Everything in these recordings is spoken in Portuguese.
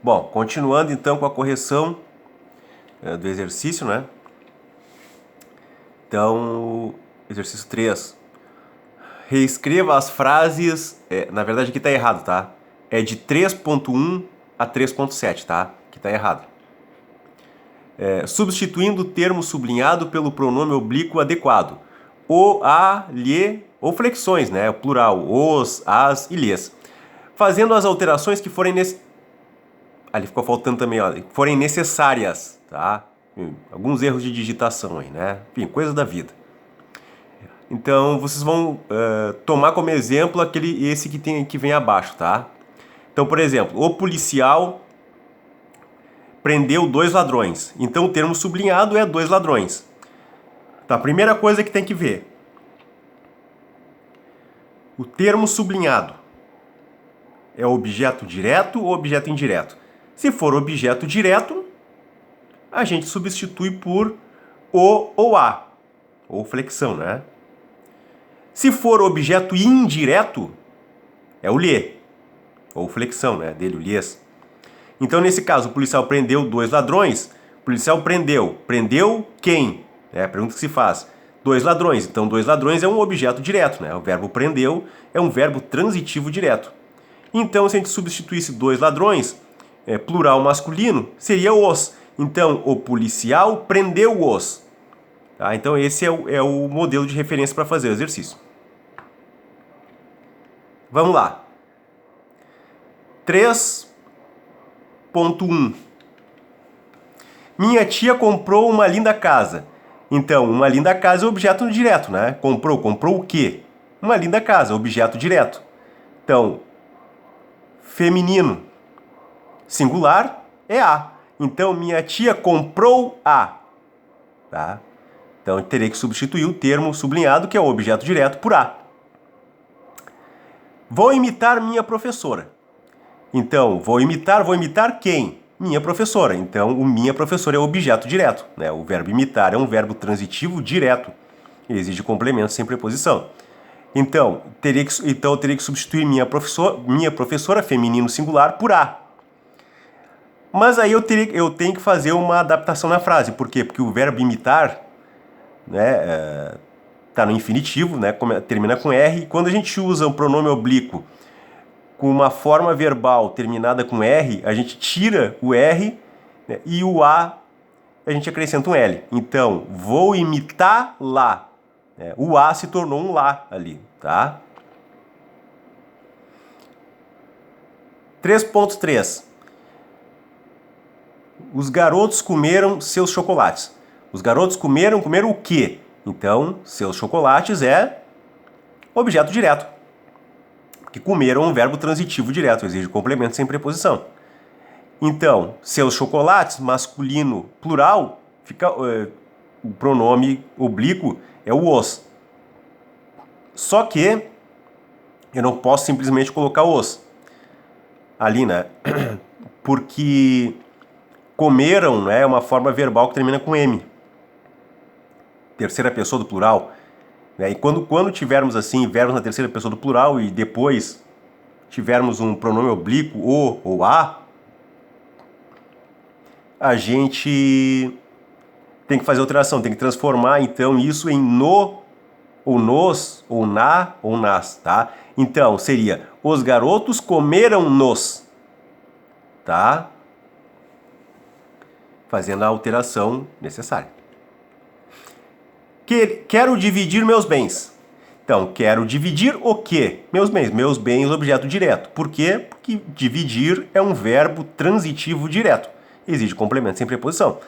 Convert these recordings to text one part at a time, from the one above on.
Bom, continuando então com a correção do exercício, né? Então, exercício 3. Reescreva as frases. Na verdade, aqui tá errado, tá? É de 3.1 a 3.7, tá? Aqui tá errado. Substituindo o termo sublinhado pelo pronome oblíquo adequado. O, a, lhe ou flexões, né? O plural. Os, as e lhes. Fazendo as alterações que forem ali ficou faltando também, ó, forem necessárias, tá? Alguns erros de digitação aí, né? Enfim, coisas da vida. Então, vocês vão tomar como exemplo esse que vem abaixo, tá? Então, por exemplo, o policial prendeu 2 ladrões. Então, o termo sublinhado é 2 ladrões. Tá, a primeira coisa que tem que ver. O termo sublinhado é objeto direto ou objeto indireto? Se for objeto direto, a gente substitui por o ou a, ou flexão, né? Se for objeto indireto, é o lhe, ou flexão, né? Dele, o lhes. Então, nesse caso, o policial prendeu 2 ladrões. O policial prendeu. Prendeu quem? É a pergunta que se faz. 2 ladrões. Então, 2 ladrões é um objeto direto, né? O verbo prendeu é um verbo transitivo direto. Então, se a gente substituísse 2 ladrões, plural masculino, seria os. Então, o policial prendeu os. Tá? Então, esse é o modelo de referência para fazer o exercício. Vamos lá. 3.1. Minha tia comprou uma linda casa. Então, uma linda casa é objeto direto, né? Comprou o quê? Uma linda casa, objeto direto. Então, feminino singular é a. Então, minha tia comprou a. Tá? Então, eu terei que substituir o termo sublinhado, que é o objeto direto, por a. Vou imitar minha professora. Então, vou imitar quem? Minha professora. Então, o minha professora é o objeto direto, né? O verbo imitar é um verbo transitivo direto. Ele exige complemento sem preposição. Então, eu teria que substituir minha professora feminino singular por a. Mas aí eu tenho que fazer uma adaptação na frase. Por quê? Porque o verbo imitar, né, tá no infinitivo, né, termina com R. E quando a gente usa o pronome oblíquo com uma forma verbal terminada com R, a gente tira o R, né, e o A a gente acrescenta um L. Então, vou imitar lá. O A se tornou um lá ali, tá? 3.3. Os garotos comeram seus chocolates. Os garotos comeram o quê? Então, seus chocolates é objeto direto. Porque comeram é um verbo transitivo direto, exige complemento sem preposição. Então, seus chocolates, masculino plural, fica o pronome oblíquo é o os. Só que eu não posso simplesmente colocar os ali, né? Porque comeram, né, é uma forma verbal que termina com M. Terceira pessoa do plural. Né? E quando tivermos assim, verbos na terceira pessoa do plural e depois tivermos um pronome oblíquo, o ou a gente tem que fazer alteração, tem que transformar então isso em no, ou nos, ou na, ou nas, tá? Então, seria, os garotos comeram-nos, tá? Fazendo a alteração necessária. Quero dividir meus bens. Então, quero dividir o quê? Meus bens. Meus bens, objeto direto. Por quê? Porque dividir é um verbo transitivo direto. Exige complemento sem preposição.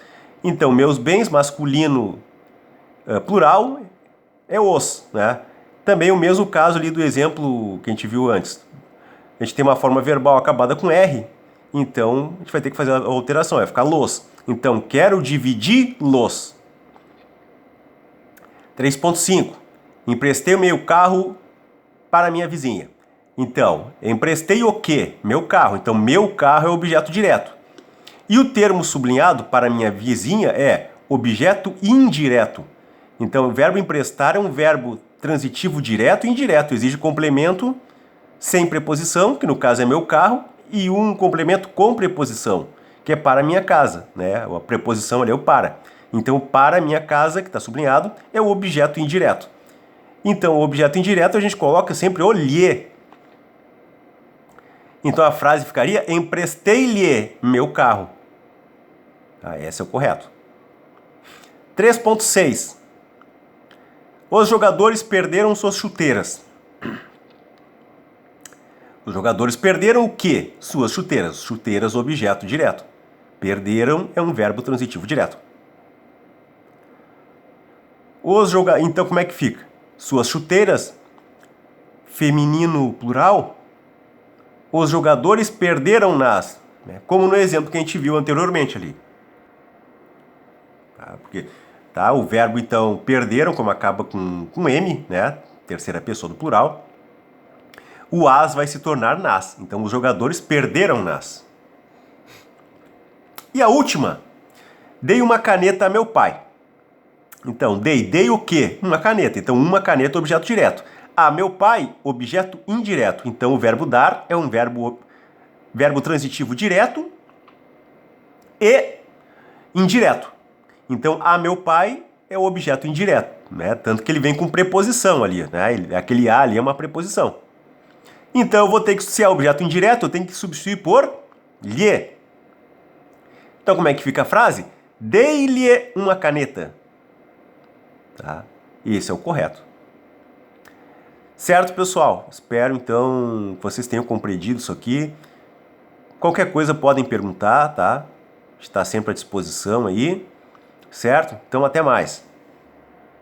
Então, meus bens, masculino plural, é os, né? Também o mesmo caso ali do exemplo que a gente viu antes. A gente tem uma forma verbal acabada com R, então a gente vai ter que fazer a alteração, vai ficar los. Então, quero dividir-los. 3.5. Emprestei o meu carro para minha vizinha. Então, emprestei o quê? Meu carro. Então, meu carro é objeto direto. E o termo sublinhado para minha vizinha é objeto indireto. Então, o verbo emprestar é um verbo transitivo direto e indireto. Exige complemento sem preposição, que no caso é meu carro, e um complemento com preposição, que é para minha casa, né? A preposição ali é o para. Então, para minha casa, que está sublinhado, é o objeto indireto. Então, o objeto indireto a gente coloca sempre o lhe. Então, a frase ficaria: emprestei-lhe meu carro. Esse é o correto. 3.6. Os jogadores perderam suas chuteiras. Os jogadores perderam o quê? Suas chuteiras. Chuteiras, objeto direto. Perderam é um verbo transitivo direto. Então, como é que fica? Suas chuteiras, feminino plural. Os jogadores perderam-nas, né? Como no exemplo que a gente viu anteriormente ali. Porque o verbo, então, perderam, como acaba com M, né? Terceira pessoa do plural. O as vai se tornar nas. Então, os jogadores perderam-nas. E a última. Dei uma caneta a meu pai. Então, dei o quê? Uma caneta. Então, uma caneta, objeto direto. A meu pai, objeto indireto. Então, o verbo dar é um verbo transitivo direto e indireto. Então, a meu pai é o objeto indireto, né? Tanto que ele vem com preposição ali, né? Aquele a ali é uma preposição. Então, eu vou ter que, se é objeto indireto, eu tenho que substituir por lhe. Então, como é que fica a frase? Dei-lhe uma caneta. Esse é o correto. Certo, pessoal? Espero, então, que vocês tenham compreendido isso aqui. Qualquer coisa podem perguntar, tá? Está sempre à disposição aí. Certo? Então, até mais.